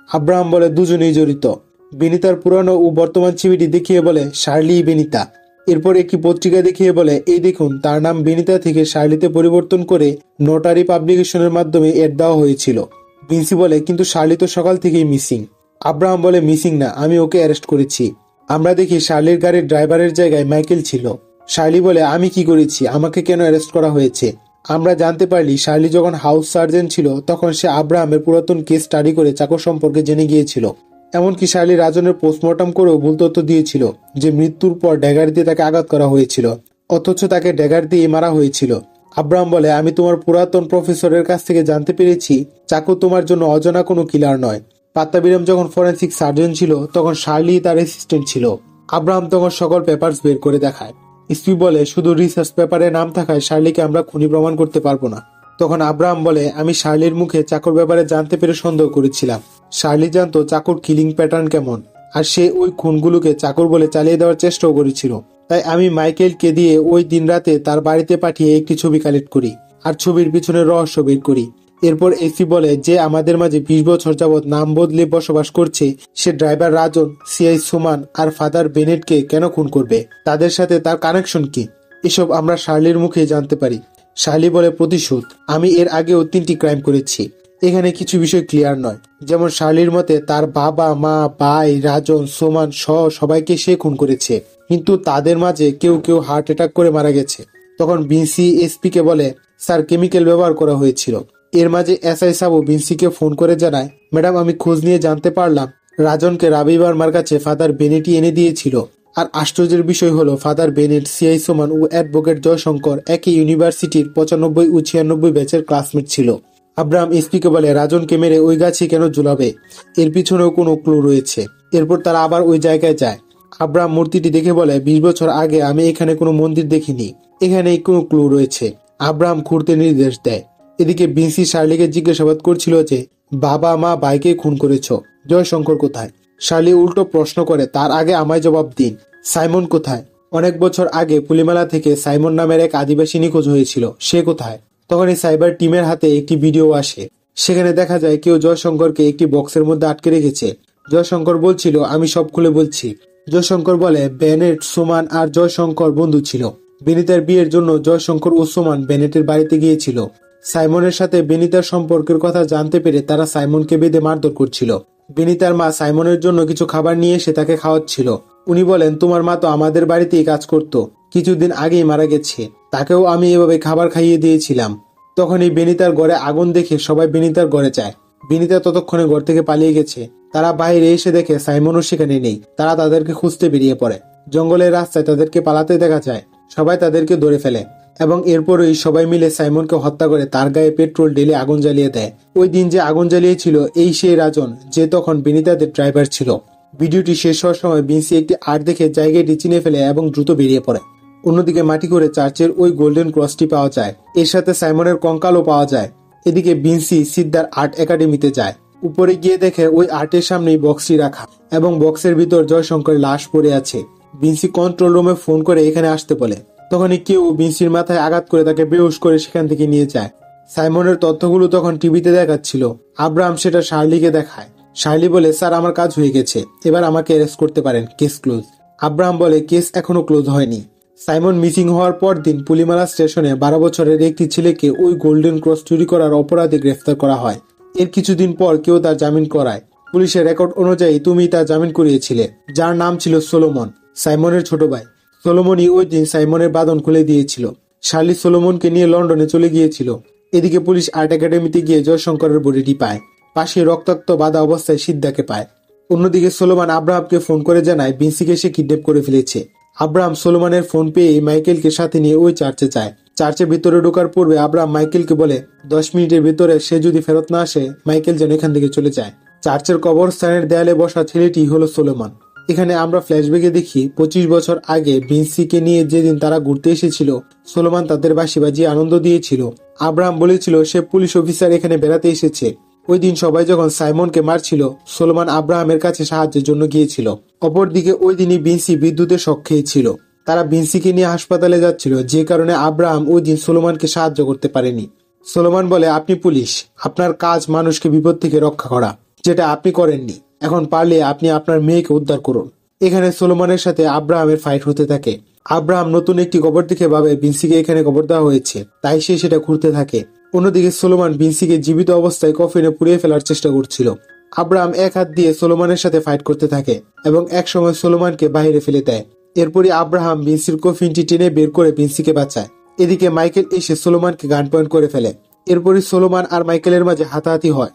আব্রাহাম বলে দুজনেই জড়িত। বেনিতার পুরানো ও বর্তমান ছবিটি দেখিয়ে বলে শার্লি বেনিতা। এরপর একটি পত্রিকা দেখিয়ে বলে এই দেখুন, তার নাম বেনিতা থেকে শার্লিতে পরিবর্তন করে নোটারি পাবলিকেশনের মাধ্যমে এড দেওয়া হয়েছিল। বিনসি বলে কিন্তু শার্লি তো সকাল থেকেই মিসিং। আব্রাহাম বলে মিসিং না, আমি ওকে অ্যারেস্ট করেছি। আমরা দেখি শার্লির গাড়ির ড্রাইভারের জায়গায় মাইকেল ছিল। শার্লি বলে আমি কি করেছি, আমাকে কেন অ্যারেস্ট করা হয়েছে? আমরা জানতে পারলি শার্লি যখন হাউস সার্জন ছিল তখন সে আব্রাহামের পুরাতন কেস স্টাডি করে চাকর সম্পর্কে জেনে গিয়েছিল। এমনকি শার্লি রাজনের পোস্টমর্টম করেও ভুল তথ্য দিয়েছিল যে মৃত্যুর পর ড্যাগার দিয়ে তাকে আঘাত করা হয়েছিল, অথচ তাকে ড্যাগার দিয়ে মারা হয়েছিল। আব্রাহাম বলে আমি তোমার পুরাতন প্রফেসরের কাছ থেকে জানতে পেরেছি চাকু তোমার জন্য অজানা কোনো কিলার নয়। পাত্তাবিরাম যখন ফরেন্সিক সার্জন ছিল তখন শার্লি তার অ্যাসিস্ট্যান্ট ছিল। আব্রাহাম তখন সকল পেপারস বের করে দেখায়। এসপি বলে শুধু রিসার্চ পেপারে নাম থাকায় শার্লিকে আমরা খুনি প্রমাণ করতে পারবো না। তখন আব্রাহাম বলে আমি শার্লির মুখে চাকর ব্যাপারে জানতে পেরে সন্দেহ করেছিলাম। শার্লি জানতো চাকর কিলিং প্যাটার্ন কেমন, আর সে ওই খুনগুলোকে চাকর বলে চালিয়ে দেওয়ার চেষ্টাও করেছিল। তাই আমি মাইকেলকে দিয়ে ওই দিন রাতে তার বাড়িতে পাঠিয়ে একটি ছবি কালেক্ট করি আর ছবির পিছনে রহস্য বের করি। এরপর এসপি বলে যে আমাদের মাঝে 20 বছর যাবৎ নাম বদলে বসবাস করছে সে ড্রাইভার রাজন, সিআই সুমান আর ফাদার বেনেটকে কেন খুন করবে? তাদের সাথে তার কানেকশন কি? এসব আমরা শার্লির মুখে জানতে পারি। শার্লি বলে প্রতিশোধ। আমি এর আগেও 3টি ক্রাইম করেছি। এখানে কিছু বিষয় ক্লিয়ার নয়। যেমন শার্লির মতে তার বাবা, মা, ভাই, রাজন, সোমান সহ সবাইকে সে খুন করেছে। কিন্তু তাদের মাঝে কেউ কেউ হার্ট অ্যাটাক করে মারা গেছে। তখন ভিনসি এসপি কে বলে, স্যার কেমিক্যাল ব্যবহার করা হয়েছিল। এর মাঝে এসআই সাবু ভিনসিকে ফোন করে জানায়, ম্যাডাম আমি খোঁজ নিয়ে জানতে পারলাম রাজনকে রাবি বার্মার কাছে ফাদার বেনেটই এনে দিয়েছিল। আর আশ্চর্যের বিষয় হলো ফাদার বেনেট, সিআই সোমান ও অ্যাডভোকেট জয়শঙ্কর একই ইউনিভার্সিটির 95 ও 96 ব্যাচের ক্লাসমেট ছিল। আব্রাহাম এসপিকে বলে, রাজনকে মেরে ওই গাছে কেন ঝুলাবে, এর পিছনেও কোনো ক্লু রয়েছে। এরপর তারা আবার ওই জায়গায় যায়। আব্রাহাম মূর্তিটি দেখে বলে, 20 বছর আগে আমি এখানে কোনো মন্দির দেখিনি, এখানে কোনো ক্লু রয়েছে। আব্রাহাম ঘুরতে নির্দেশ দেয়। এদিকে ভিনসি শার্লিকে জিজ্ঞাসাবাদ করছিল যে বাবা মা ভাইকে খুন করেছ, জয়শঙ্কর কোথায়? শার্লি উল্টো প্রশ্ন করে, তার আগে আমায় জবাব দিন, সাইমন কোথায়? অনেক বছর আগে পুলিমালা থেকে সাইমন নামের এক আদিবাসী নিখোঁজ হয়েছিল, সে কোথায়? তখন এই সাইবার টিমের হাতে একটি ভিডিও আসে। সেখানে দেখা যায় কেউ জয়শঙ্করকে একটি বক্সের মধ্যে আটকে রেখেছে। জয়শঙ্কর বলছিল, আমি সব খুলে বলছি। জয়শঙ্কর বলে, বেনেট, সোমান আর জয়শঙ্কর বন্ধু ছিল। বেনিতার বিয়ের জন্য জয়শঙ্কর ও সোমান বেনেটের বাড়িতে গিয়েছিল। সাইমনের সাথে বেনিতার সম্পর্কের কথা জানতে পেরে তারা সাইমনকে বেঁধে মারধর করছিল। বেনিতার মা সাইমনের জন্য কিছু খাবার নিয়ে এসে তাকে খাওয়াচ্ছিল। উনি বলেন, তোমার মা তো আমাদের বাড়িতেই কাজ করত, কিছুদিন আগেই মারা গেছে, তাকেও আমি এভাবে খাবার খাইয়ে দিয়েছিলাম। তখনই বেনিতার ঘরে আগুন দেখে সবাই বেনিতার ঘরে যায়। বেনিতা ততক্ষণে ঘর থেকে পালিয়ে গেছে। তারা বাইরে এসে দেখে সাইমনও সেখানে নেই। তারা তাদেরকে খুঁজতে বেরিয়ে পড়ে। জঙ্গলের রাস্তায় তাদেরকে পালাতে দেখা যায়। সবাই তাদেরকে ধরে ফেলে এবং এরপরই সবাই মিলে সাইমনকে হত্যা করে তার গায়ে পেট্রোল ঢেলে আগুন জ্বালিয়ে দেয়। ওই দিন যে আগুন জ্বালিয়েছিল এই সেই রাজন, যে তখন বেনিতাদের ড্রাইভার ছিল। ভিডিওটি শেষ হওয়ার সময় ভিনসি একটি আর্ট দেখে জায়গাটি চিনে ফেলে এবং দ্রুত বেরিয়ে পড়ে। অন্যদিকে মাটি করে চার্চের ওই গোল্ডেন ক্রসটি পাওয়া যায়। এর সাথে সাইমনের কঙ্কালও পাওয়া যায়। এদিকে ভিনসি সিদ্ধার আর্ট একাডেমিতে যায়। উপরে গিয়ে দেখে ওই আর্টের সামনেই বক্সটি রাখা এবং বক্সের ভিতর জয়শঙ্করের লাশ পড়ে আছে। ভিনসি কন্ট্রোল রুমে ফোন করে এখানে আসতে বলে। তখনই কেউ ভিনসির মাথায় আঘাত করে তাকে বেহুশ করে সেখান থেকে নিয়ে যায়। সাইমনের তথ্যগুলো তখন টিভিতে দেখাচ্ছিল। আব্রাহাম সেটা শার্লিকে দেখায়। শার্লি বলে, স্যার আমার কাজ হয়ে গেছে, এবার আমাকে অ্যারেস্ট করতে পারেন, কেস ক্লোজ। আব্রাহাম বলে, কেস এখনো ক্লোজ হয়নি। সাইমন মিসিং হওয়ার পর দিন পুলিমালা স্টেশনে 12 বছরের একটি ছেলেকে ওই গোল্ডেন ক্রস চুরি করার অপরাধে গ্রেফতার করা হয়। এর কিছুদিন পর কেউ তার জামিন করায়। পুলিশের রেকর্ড অনুযায়ী তুমি তার জামিন করিয়েছিলে, যার নাম ছিল সোলোমন, সাইমনের ছোট ভাই। সোলোমনই ওই দিন সাইমনের বাঁধন খুলে দিয়েছিল। শার্লি সোলোমনকে নিয়ে লন্ডনে চলে গিয়েছিল। এদিকে পুলিশ আর্ট একাডেমিতে গিয়ে জয়শঙ্করের বডিটি পায়। পাশে রক্তাক্ত বাঁধা অবস্থায় সিদ্ধাকে পায়। অন্যদিকে সোলোমান আব্রাহামকে ফোন করে জানায় ভিনসিকে সে কিডন্যাপ করে ফেলেছে। আব্রাহাম সোলোমানের ফোন পেয়ে মাইকেলকে সাথে নিয়ে ওই চার্চে যায়। চার্চের ভিতরে ঢোকার পূর্বে আব্রাহাম মাইকেলকে বলে 10 মিনিটের ভিতরে সে যদি ফেরত না আসে মাইকেল যেন এখান থেকে চলে যায়। চার্চের কবরস্থানের দেয়ালে বসা ছেলেটি হলো সোলোমান। এখানে আমরা ফ্ল্যাশব্যাকে দেখি 25 বছর আগে ভিনসিকে নিয়ে যেদিন তারা ঘুরতে এসেছিল সোলোমান তাদের বাঁশি বাজিয়ে আনন্দ দিয়েছিল। আব্রাহাম বলেছিল সে পুলিশ অফিসার এখানে বেড়াতে এসেছে। ওই দিন সবাই যখন সাইমনকে মারছিল সোলোমান আব্রাহামের কাছে সাহায্যের জন্য গিয়েছিল। অপরদিকে ওই দিনই ভিনসি বিদ্যুতের শক খেয়েছিল। তারা ভিনসিকে নিয়ে হাসপাতালে যাচ্ছিল, যে কারণে আব্রাহাম ওই দিন সোলোমানকে সাহায্য করতে পারেনি। সোলোমান বলে, আপনি পুলিশ, আপনার কাজ মানুষকে বিপদ থেকে রক্ষা করা, যেটা আপনি করেননি। এখন পারলে আপনি আপনার মেয়েকে উদ্ধার করুন। এখানে সোলোমানের সাথে আব্রাহামের ফাইট হতে থাকে। আব্রাহাম নতুন একটি কবর দেখে ভাবে ভিনসিকে এখানে কবর দেওয়া হয়েছে, তাই সে সেটা খুঁড়তে থাকে। অন্যদিকে সোলোমান ভিনসিকে জীবিত অবস্থায় কফিনে পুড়িয়ে ফেলার চেষ্টা করছিল। আব্রাহাম এক হাত দিয়ে সোলোমানের সাথে ফাইট করতে থাকে এবং একসময় সোলোমানকে বাইরে ফেলে দেয়। এরপরই আব্রাহাম ভিনসির কফিনটি টেনে বের করে ভিনসিকে বাঁচায়। এদিকে মাইকেল এসে সোলোমানকে গান পয়েন্ট করে ফেলে। এরপরই সোলোমান আর মাইকেলের মাঝে হাতাহাতি হয়।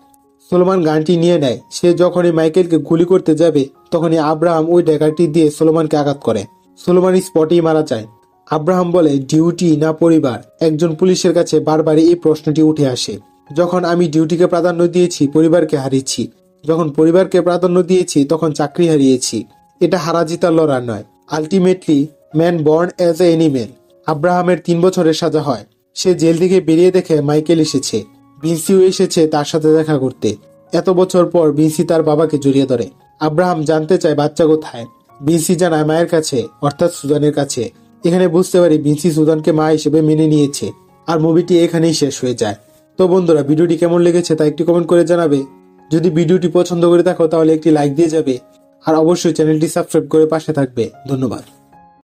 সোলোমান গানটি নিয়ে নেয়। সে যখনই মাইকেলকে গুলি করতে যাবে তখনই আব্রাহাম ওই ড্যাগারটি দিয়ে সোলোমানকে আঘাত করে। সোলোমান স্পটেই মারা যায়। আব্রাহাম বলে, ডিউটি না পরিবার? একজন পুলিশের কাছে বারবারই এই প্রশ্নটি উঠে আসে। যখন আমি ডিউটিকে প্রাধান্য দিয়েছি পরিবারকে হারিয়েছি, যখন পরিবারকে প্রাধান্য দিয়েছি তখন চাকরি হারিয়েছি। এটা হারা জিতার লড়াই নয়, ultimately man born as a animal. আব্রাহামের 3 বছরের সাজা হয়। সে জেল থেকে বেরিয়ে দেখে মাইকেল এসেছে, ভিনসিও এসেছে তার সাথে দেখা করতে। এত বছর পর ভিনসি তার বাবাকে জড়িয়ে ধরে। আব্রাহাম জানতে চায় বাচ্চা কোথায়। ভিনসি জানায় মায়ের কাছে, অর্থাৎ সুজানের কাছে। এখানে বুঝতে পারি ভিনসি সুজানকে মা হিসেবে মেনে নিয়েছে। আর মুভিটি এখানেই শেষ হয়ে যায়। তো বন্ধুরা, ভিডিওটি কেমন লেগেছে তা একটি কমেন্ট করে জানাবে। যদি ভিডিওটি পছন্দ করে থাকো তাহলে একটি লাইক দিয়ে যাবে। আর অবশ্যই চ্যানেলটি সাবস্ক্রাইব করে পাশে থাকবে। ধন্যবাদ।